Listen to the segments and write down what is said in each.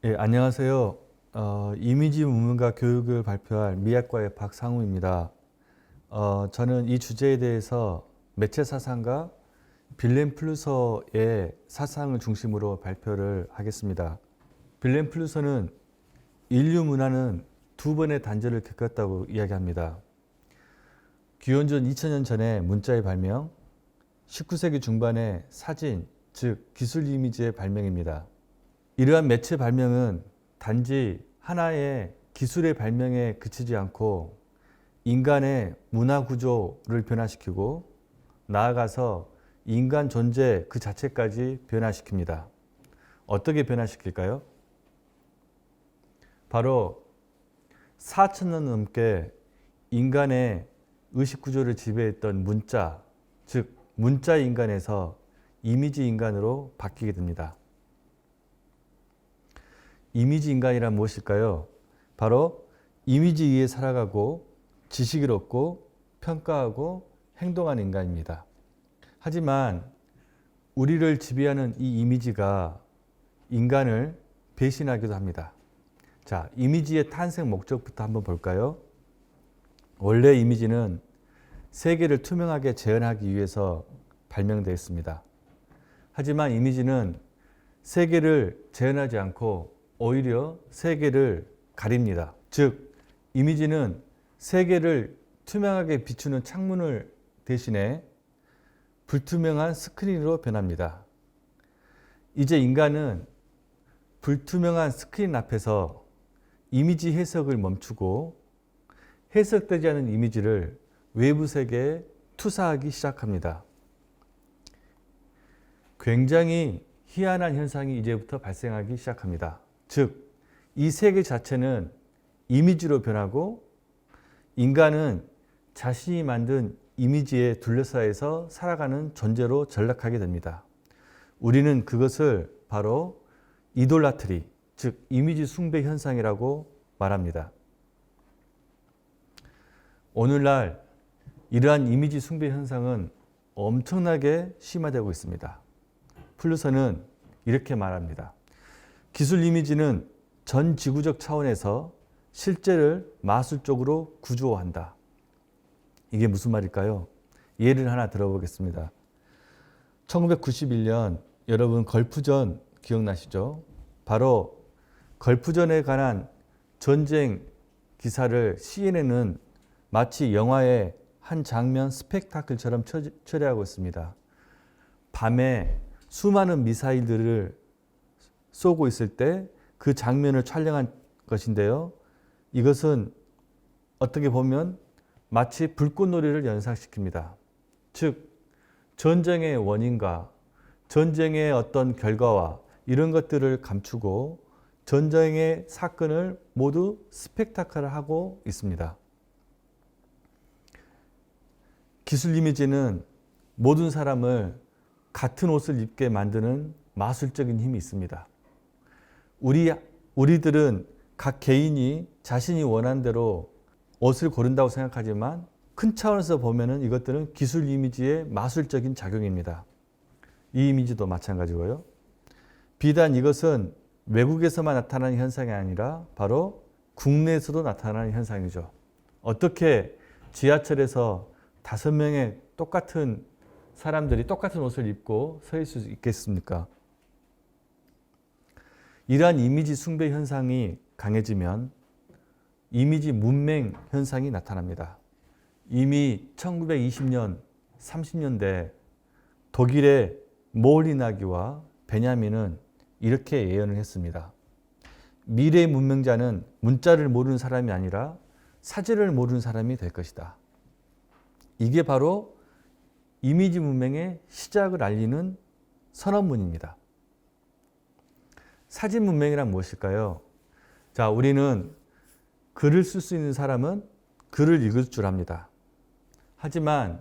예, 안녕하세요. 이미지 문명과 교육을 발표할 미학과의 박상우입니다. 저는 이 주제에 대해서 매체 사상가 빌렘 플루서의 사상을 중심으로 발표를 하겠습니다. 빌렘 플루서는 인류 문화는 두 번의 단절을 겪었다고 이야기합니다. 기원전 2000년 전에 문자의 발명, 19세기 중반에 사진, 즉 기술 이미지의 발명입니다. 이러한 매체 발명은 단지 하나의 기술의 발명에 그치지 않고 인간의 문화 구조를 변화시키고 나아가서 인간 존재 그 자체까지 변화시킵니다. 어떻게 변화시킬까요? 바로 4,000년 넘게 인간의 의식 구조를 지배했던 문자, 즉 문자 인간에서 이미지 인간으로 바뀌게 됩니다. 이미지 인간이란 무엇일까요? 바로 이미지 위에 살아가고 지식을 얻고 평가하고 행동하는 인간입니다. 하지만 우리를 지배하는 이 이미지가 인간을 배신하기도 합니다. 자, 이미지의 탄생 목적부터 한번 볼까요? 원래 이미지는 세계를 투명하게 재현하기 위해서 발명되었습니다. 하지만 이미지는 세계를 재현하지 않고 오히려 세계를 가립니다. 즉, 이미지는 세계를 투명하게 비추는 창문을 대신해 불투명한 스크린으로 변합니다. 이제 인간은 불투명한 스크린 앞에서 이미지 해석을 멈추고 해석되지 않은 이미지를 외부 세계에 투사하기 시작합니다. 굉장히 희한한 현상이 이제부터 발생하기 시작합니다. 즉, 이 세계 자체는 이미지로 변하고 인간은 자신이 만든 이미지에 둘러싸여서 살아가는 존재로 전락하게 됩니다. 우리는 그것을 바로 이돌라트리, 즉 이미지 숭배 현상이라고 말합니다. 오늘날 이러한 이미지 숭배 현상은 엄청나게 심화되고 있습니다. 플루서는 이렇게 말합니다. 기술 이미지는 전 지구적 차원에서 실제를 마술적으로 구조화한다. 이게 무슨 말일까요? 예를 하나 들어보겠습니다. 1991년 여러분 걸프전 기억나시죠? 바로 걸프전에 관한 전쟁 기사를 CNN은 마치 영화의 한 장면 스펙타클처럼 처리하고 있습니다. 밤에 수많은 미사일들을 쏘고 있을 때 그 장면을 촬영한 것인데요. 이것은 어떻게 보면 마치 불꽃놀이를 연상시킵니다. 즉, 전쟁의 원인과 전쟁의 어떤 결과와 이런 것들을 감추고 전쟁의 사건을 모두 스펙타클하고 있습니다. 기술 이미지는 모든 사람을 같은 옷을 입게 만드는 마술적인 힘이 있습니다. 우리들은 각 개인이 자신이 원하는 대로 옷을 고른다고 생각하지만 큰 차원에서 보면은 이것들은 기술 이미지의 마술적인 작용입니다. 이 이미지도 마찬가지고요. 비단 이것은 외국에서만 나타나는 현상이 아니라 바로 국내에서도 나타나는 현상이죠. 어떻게 지하철에서 5명의 똑같은 사람들이 똑같은 옷을 입고 서 있을 수 있겠습니까? 이러한 이미지 숭배 현상이 강해지면 이미지 문맹 현상이 나타납니다. 이미 1920년, 30년대 독일의 모홀리나기와 베냐민은 이렇게 예언을 했습니다. 미래의 문명자는 문자를 모르는 사람이 아니라 사진을 모르는 사람이 될 것이다. 이게 바로 이미지 문명의 시작을 알리는 선언문입니다. 사진 문명이란 무엇일까요? 자, 우리는 글을 쓸 수 있는 사람은 글을 읽을 줄 압니다. 하지만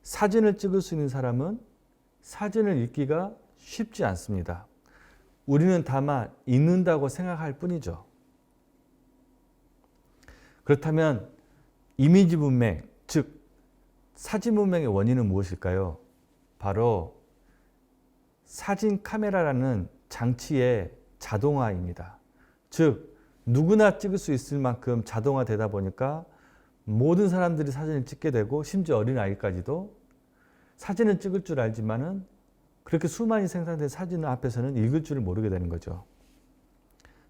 사진을 찍을 수 있는 사람은 사진을 읽기가 쉽지 않습니다. 우리는 다만 읽는다고 생각할 뿐이죠. 그렇다면 이미지 문명, 즉 사진 문명의 원인은 무엇일까요? 바로 사진 카메라라는 장치의 자동화입니다. 즉 누구나 찍을 수 있을 만큼 자동화되다 보니까 모든 사람들이 사진을 찍게 되고 심지어 어린아이까지도 사진은 찍을 줄 알지만은 그렇게 수많이 생산된 사진 앞에서는 읽을 줄을 모르게 되는 거죠.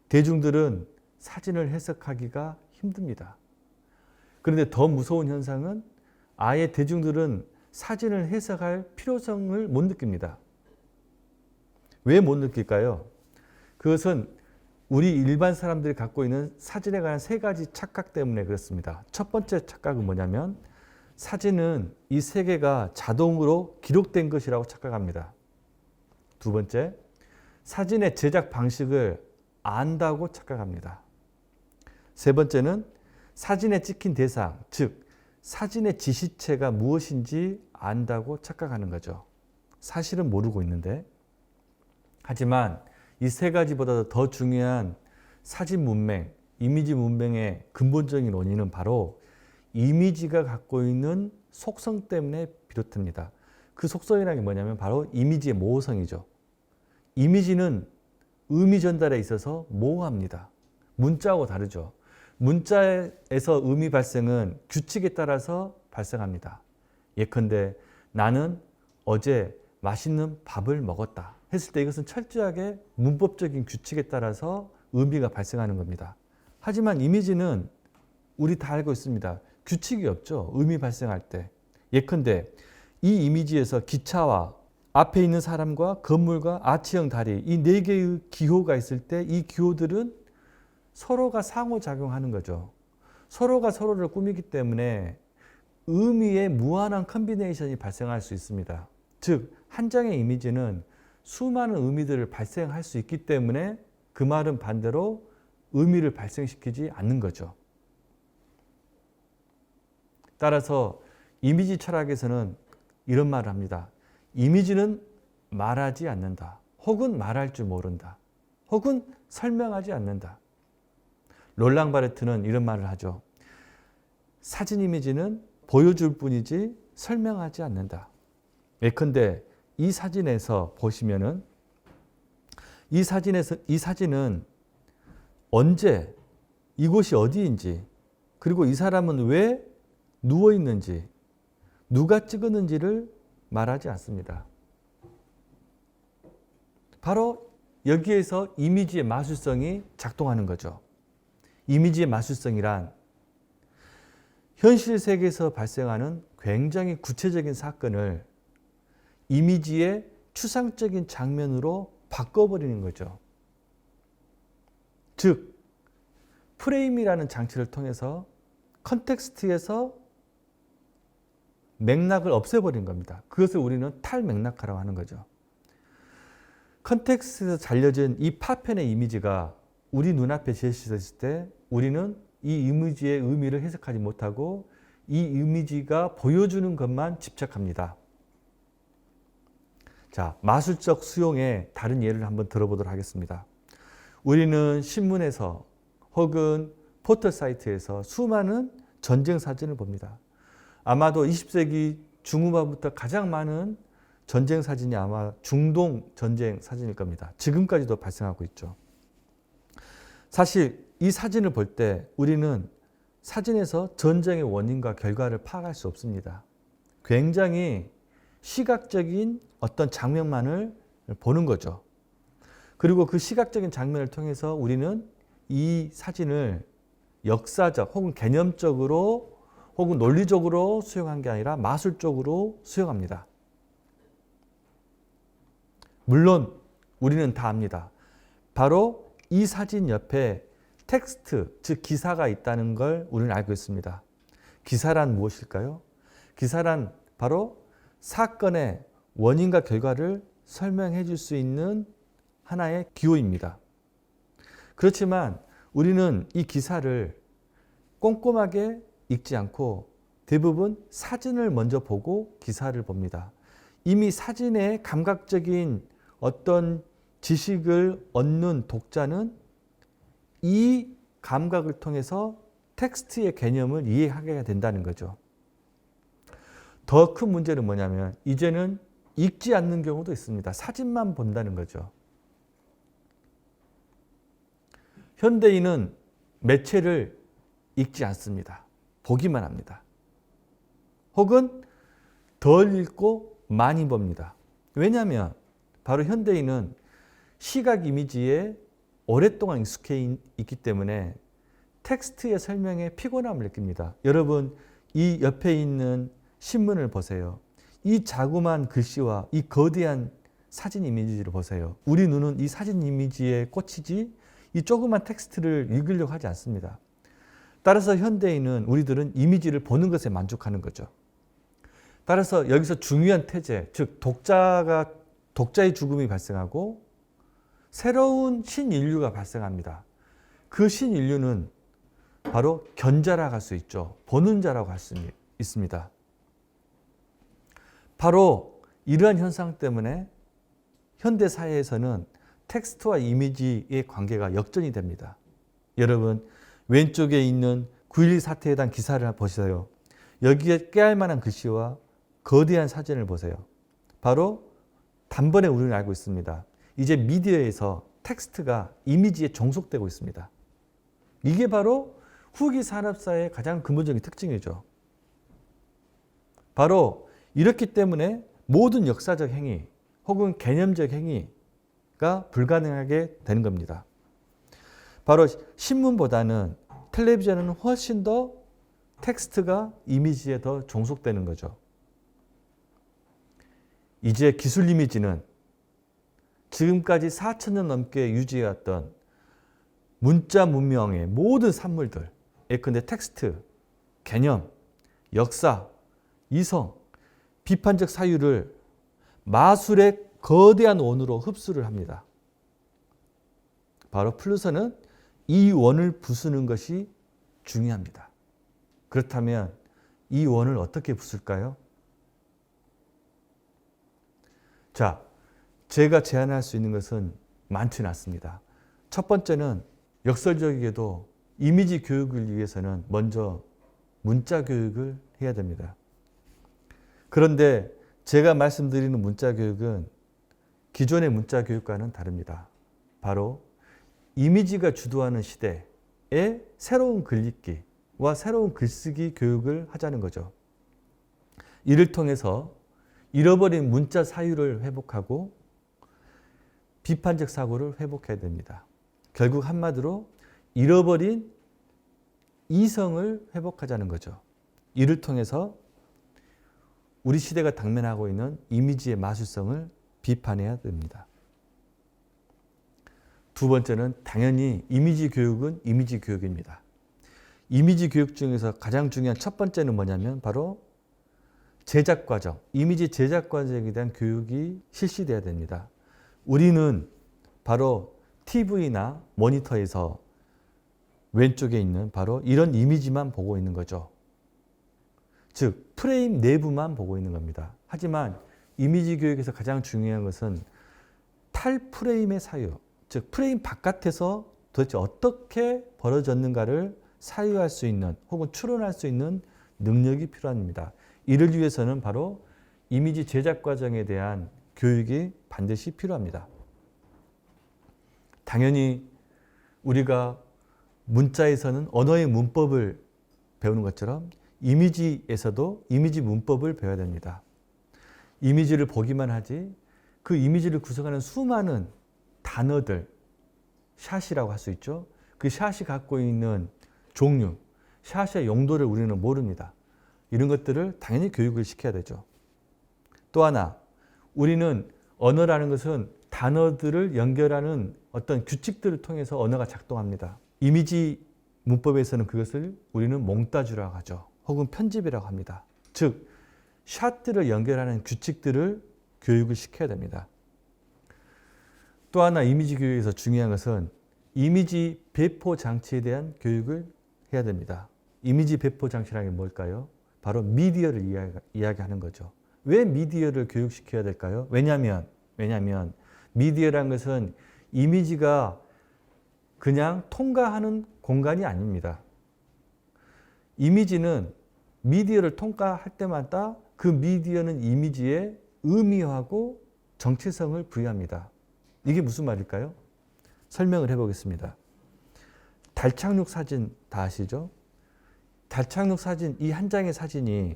대중들은 사진을 해석하기가 힘듭니다. 그런데 더 무서운 현상은 아예 대중들은 사진을 해석할 필요성을 못 느낍니다. 왜 못 느낄까요? 그것은 우리 일반 사람들이 갖고 있는 사진에 관한 세 가지 착각 때문에 그렇습니다. 첫 번째 착각은 뭐냐면 사진은 이 세계가 자동으로 기록된 것이라고 착각합니다. 두 번째, 사진의 제작 방식을 안다고 착각합니다. 세 번째는 사진에 찍힌 대상, 즉 사진의 지시체가 무엇인지 안다고 착각하는 거죠. 사실은 모르고 있는데. 하지만 이 세 가지보다 더 중요한 사진 문맹, 이미지 문맹의 근본적인 원인은 바로 이미지가 갖고 있는 속성 때문에 비롯됩니다. 그 속성이라는 게 뭐냐면 바로 이미지의 모호성이죠. 이미지는 의미 전달에 있어서 모호합니다. 문자하고 다르죠. 문자에서 의미 발생은 규칙에 따라서 발생합니다. 예컨대 나는 어제 맛있는 밥을 먹었다 했을 때 이것은 철저하게 문법적인 규칙에 따라서 의미가 발생하는 겁니다. 하지만 이미지는 우리 다 알고 있습니다. 규칙이 없죠. 의미 발생할 때. 예컨대 이 이미지에서 기차와 앞에 있는 사람과 건물과 아치형 다리 이 네 개의 기호가 있을 때 이 기호들은 서로가 상호작용하는 거죠. 서로가 서로를 꾸미기 때문에 의미의 무한한 컨비네이션이 발생할 수 있습니다. 즉, 한 장의 이미지는 수많은 의미들을 발생할 수 있기 때문에 그 말은 반대로 의미를 발생시키지 않는 거죠. 따라서 이미지 철학에서는 이런 말을 합니다. 이미지는 말하지 않는다. 혹은 말할 줄 모른다. 혹은 설명하지 않는다. 롤랑 바레트는 이런 말을 하죠. 사진 이미지는 보여줄 뿐이지 설명하지 않는다. 예컨대 이 사진에서 보시면은 이 사진은 언제 이곳이 어디인지 그리고 이 사람은 왜 누워 있는지 누가 찍었는지를 말하지 않습니다. 바로 여기에서 이미지의 마술성이 작동하는 거죠. 이미지의 마술성이란 현실 세계에서 발생하는 굉장히 구체적인 사건을 이미지의 추상적인 장면으로 바꿔버리는 거죠. 즉, 프레임이라는 장치를 통해서 컨텍스트에서 맥락을 없애버린 겁니다. 그것을 우리는 탈맥락화라고 하는 거죠. 컨텍스트에서 잘려진 이 파편의 이미지가 우리 눈앞에 제시됐을 때 우리는 이 이미지의 의미를 해석하지 못하고 이 이미지가 보여주는 것만 집착합니다. 자, 마술적 수용의 다른 예를 한번 들어보도록 하겠습니다. 우리는 신문에서 혹은 포털 사이트에서 수많은 전쟁 사진을 봅니다. 아마도 20세기 중후반부터 가장 많은 전쟁 사진이 아마 중동 전쟁 사진일 겁니다. 지금까지도 발생하고 있죠. 사실 이 사진을 볼 때 우리는 사진에서 전쟁의 원인과 결과를 파악할 수 없습니다. 굉장히 시각적인 어떤 장면만을 보는 거죠. 그리고 그 시각적인 장면을 통해서 우리는 이 사진을 역사적 혹은 개념적으로 혹은 논리적으로 수용한 게 아니라 마술적으로 수용합니다. 물론 우리는 다 압니다. 바로 이 사진 옆에 텍스트, 즉 기사가 있다는 걸 우리는 알고 있습니다. 기사란 무엇일까요? 기사란 바로 사건의 원인과 결과를 설명해 줄 수 있는 하나의 기호입니다. 그렇지만 우리는 이 기사를 꼼꼼하게 읽지 않고 대부분 사진을 먼저 보고 기사를 봅니다. 이미 사진의 감각적인 어떤 지식을 얻는 독자는 이 감각을 통해서 텍스트의 개념을 이해하게 된다는 거죠. 더 큰 문제는 뭐냐면 이제는 읽지 않는 경우도 있습니다. 사진만 본다는 거죠. 현대인은 매체를 읽지 않습니다. 보기만 합니다. 혹은 덜 읽고 많이 봅니다. 왜냐하면 바로 현대인은 시각 이미지에 오랫동안 익숙해 있기 때문에 텍스트의 설명에 피곤함을 느낍니다. 여러분, 이 옆에 있는 신문을 보세요. 이 자그마한 글씨와 이 거대한 사진 이미지를 보세요. 우리 눈은 이 사진 이미지에 꽂히지 이 조그만 텍스트를 읽으려고 하지 않습니다. 따라서 현대인은 우리들은 이미지를 보는 것에 만족하는 거죠. 따라서 여기서 중요한 태제, 즉 독자의 죽음이 발생하고 새로운 신인류가 발생합니다. 그 신인류는 바로 견자라고 할 수 있죠. 보는 자라고 할 수 있습니다. 바로 이러한 현상 때문에 현대 사회에서는 텍스트와 이미지의 관계가 역전이 됩니다. 여러분, 왼쪽에 있는 9.11 사태에 대한 기사를 보세요. 여기에 깨알 만한 글씨와 거대한 사진을 보세요. 바로 단번에 우리는 알고 있습니다. 이제 미디어에서 텍스트가 이미지에 종속되고 있습니다. 이게 바로 후기 산업사회의 가장 근본적인 특징이죠. 바로 이렇기 때문에 모든 역사적 행위 혹은 개념적 행위가 불가능하게 되는 겁니다. 바로 신문보다는 텔레비전은 훨씬 더 텍스트가 이미지에 더 종속되는 거죠. 이제 기술 이미지는 지금까지 4,000년 넘게 유지해왔던 문자 문명의 모든 산물들, 예컨대 텍스트, 개념, 역사, 이성, 비판적 사유를 마술의 거대한 원으로 흡수를 합니다. 바로 플루서는 이 원을 부수는 것이 중요합니다. 그렇다면 이 원을 어떻게 부술까요? 자, 제가 제안할 수 있는 것은 많지는 않습니다. 첫 번째는 역설적이게도 이미지 교육을 위해서는 먼저 문자 교육을 해야 됩니다. 그런데 제가 말씀드리는 문자 교육은 기존의 문자 교육과는 다릅니다. 바로 이미지가 주도하는 시대에 새로운 글읽기와 새로운 글쓰기 교육을 하자는 거죠. 이를 통해서 잃어버린 문자 사유를 회복하고 비판적 사고를 회복해야 됩니다. 결국 한마디로 잃어버린 이성을 회복하자는 거죠. 이를 통해서 우리 시대가 당면하고 있는 이미지의 마술성을 비판해야 됩니다. 두 번째는 당연히 이미지 교육은 이미지 교육입니다. 이미지 교육 중에서 가장 중요한 첫 번째는 뭐냐면 바로 제작 과정, 이미지 제작 과정에 대한 교육이 실시돼야 됩니다. 우리는 바로 TV나 모니터에서 왼쪽에 있는 바로 이런 이미지만 보고 있는 거죠. 즉 프레임 내부만 보고 있는 겁니다. 하지만 이미지 교육에서 가장 중요한 것은 탈프레임의 사유, 즉 프레임 바깥에서 도대체 어떻게 벌어졌는가를 사유할 수 있는 혹은 추론할 수 있는 능력이 필요합니다. 이를 위해서는 바로 이미지 제작 과정에 대한 교육이 반드시 필요합니다. 당연히 우리가 문자에서는 언어의 문법을 배우는 것처럼 이미지에서도 이미지 문법을 배워야 됩니다. 이미지를 보기만 하지 그 이미지를 구성하는 수많은 단어들, 샷이라고 할 수 있죠. 그 샷이 갖고 있는 종류, 샷의 용도를 우리는 모릅니다. 이런 것들을 당연히 교육을 시켜야 되죠. 또 하나, 우리는 언어라는 것은 단어들을 연결하는 어떤 규칙들을 통해서 언어가 작동합니다. 이미지 문법에서는 그것을 우리는 몽따주라고 하죠. 혹은 편집이라고 합니다. 즉, 샷들을 연결하는 규칙들을 교육을 시켜야 됩니다. 또 하나 이미지 교육에서 중요한 것은 이미지 배포 장치에 대한 교육을 해야 됩니다. 이미지 배포 장치라는 게 뭘까요? 바로 미디어를 이야기하는 거죠. 왜 미디어를 교육시켜야 될까요? 왜냐하면 미디어라는 것은 이미지가 그냥 통과하는 공간이 아닙니다. 이미지는 미디어를 통과할 때마다 그 미디어는 이미지에 의미하고 정체성을 부여합니다. 이게 무슨 말일까요? 설명을 해보겠습니다. 달 착륙 사진 다 아시죠? 달 착륙 사진, 이 한 장의 사진이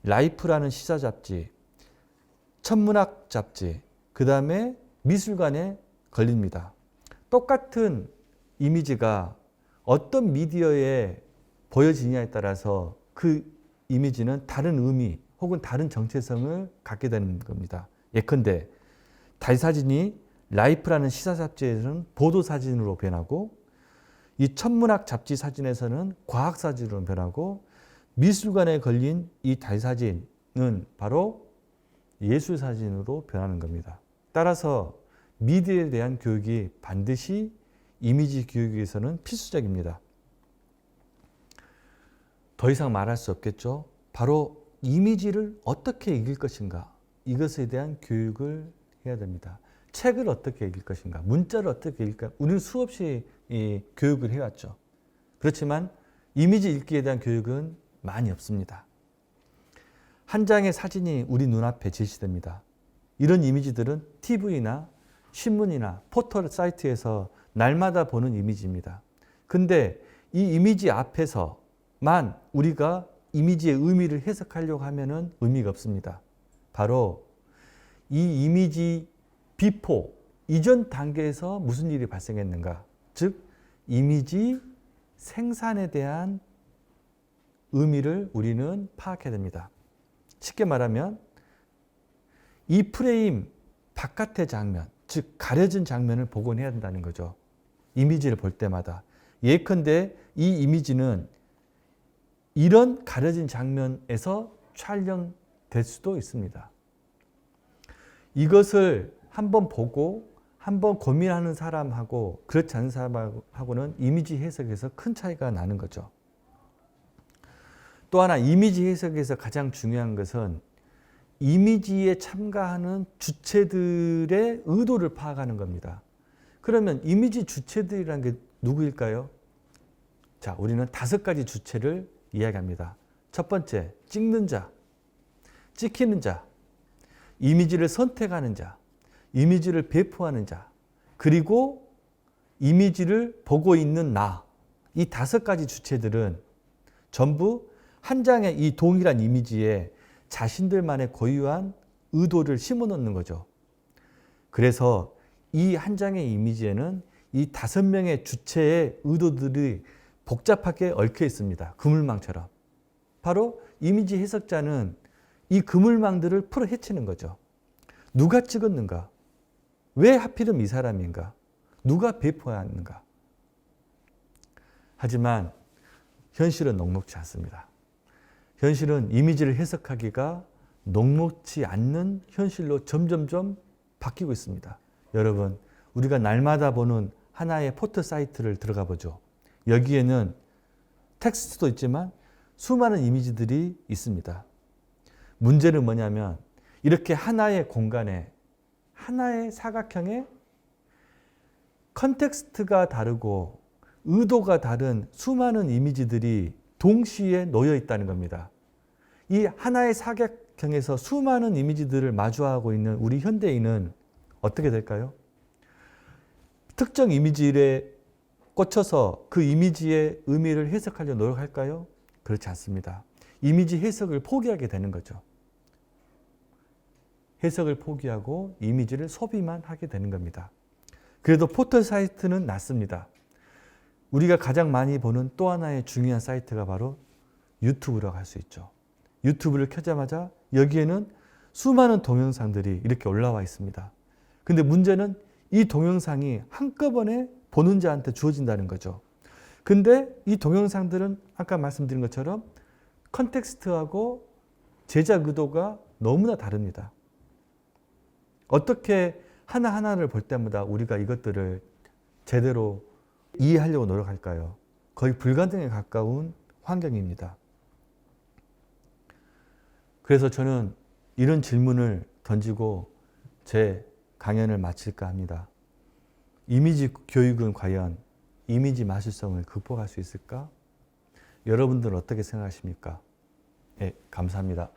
라이프라는 시사 잡지, 천문학 잡지, 그 다음에 미술관에 걸립니다. 똑같은 이미지가 어떤 미디어에 보여지냐에 따라서 그 이미지는 다른 의미 혹은 다른 정체성을 갖게 되는 겁니다. 예컨대 달 사진이 라이프라는 시사 잡지에서는 보도 사진으로 변하고, 이 천문학 잡지 사진에서는 과학 사진으로 변하고, 미술관에 걸린 이 달 사진은 바로 예술 사진으로 변하는 겁니다. 따라서 미디어에 대한 교육이 반드시 이미지 교육에서는 필수적입니다. 더 이상 말할 수 없겠죠. 바로 이미지를 어떻게 읽을 것인가, 이것에 대한 교육을 해야 됩니다. 책을 어떻게 읽을 것인가, 문자를 어떻게 읽을까, 우리는 수없이 교육을 해왔죠. 그렇지만 이미지 읽기에 대한 교육은 많이 없습니다. 한 장의 사진이 우리 눈앞에 제시됩니다. 이런 이미지들은 TV나 신문이나 포털 사이트에서 날마다 보는 이미지입니다. 근데 이 이미지 앞에서만 우리가 이미지의 의미를 해석하려고 하면은 의미가 없습니다. 바로 이 이미지 비포, 이전 단계에서 무슨 일이 발생했는가, 즉 이미지 생산에 대한 의미를 우리는 파악해야 됩니다. 쉽게 말하면 이 프레임 바깥의 장면, 즉 가려진 장면을 복원해야 된다는 거죠. 이미지를 볼 때마다. 예컨대 이 이미지는 이런 가려진 장면에서 촬영될 수도 있습니다. 이것을 한번 보고 한번 고민하는 사람하고 그렇지 않은 사람하고는 이미지 해석에서 큰 차이가 나는 거죠. 또 하나 이미지 해석에서 가장 중요한 것은 이미지에 참가하는 주체들의 의도를 파악하는 겁니다. 그러면 이미지 주체들이라는 게 누구일까요? 자, 우리는 5가지 주체를 이야기합니다. 첫 번째, 찍는 자, 찍히는 자, 이미지를 선택하는 자, 이미지를 배포하는 자, 그리고 이미지를 보고 있는 나. 이 5가지 주체들은 전부 한 장의 이 동일한 이미지에 자신들만의 고유한 의도를 심어놓는 거죠. 그래서 이 한 장의 이미지에는 이 5명의 주체의 의도들이 복잡하게 얽혀 있습니다. 그물망처럼. 바로 이미지 해석자는 이 그물망들을 풀어 헤치는 거죠. 누가 찍었는가? 왜 하필이면 이 사람인가? 누가 배포하는가? 하지만 현실은 녹록지 않습니다. 현실은 이미지를 해석하기가 녹록지 않는 현실로 점점점 바뀌고 있습니다. 여러분, 우리가 날마다 보는 하나의 포털 사이트를 들어가 보죠. 여기에는 텍스트도 있지만 수많은 이미지들이 있습니다. 문제는 뭐냐면 이렇게 하나의 공간에, 하나의 사각형에 컨텍스트가 다르고 의도가 다른 수많은 이미지들이 동시에 놓여 있다는 겁니다. 이 하나의 사각형에서 수많은 이미지들을 마주하고 있는 우리 현대인은 어떻게 될까요? 특정 이미지에 꽂혀서 그 이미지의 의미를 해석하려고 노력할까요? 그렇지 않습니다. 이미지 해석을 포기하게 되는 거죠. 해석을 포기하고 이미지를 소비만 하게 되는 겁니다. 그래도 포털 사이트는 낫습니다. 우리가 가장 많이 보는 또 하나의 중요한 사이트가 바로 유튜브라고 할 수 있죠. 유튜브를 켜자마자 여기에는 수많은 동영상들이 이렇게 올라와 있습니다. 근데 문제는 이 동영상이 한꺼번에 보는 자한테 주어진다는 거죠. 근데 이 동영상들은 아까 말씀드린 것처럼 컨텍스트하고 제작 의도가 너무나 다릅니다. 어떻게 하나하나를 볼 때마다 우리가 이것들을 제대로 이해하려고 노력할까요? 거의 불가능에 가까운 환경입니다. 그래서 저는 이런 질문을 던지고 제 강연을 마칠까 합니다. 이미지 교육은 과연 이미지 마술성을 극복할 수 있을까? 여러분들은 어떻게 생각하십니까? 네, 감사합니다.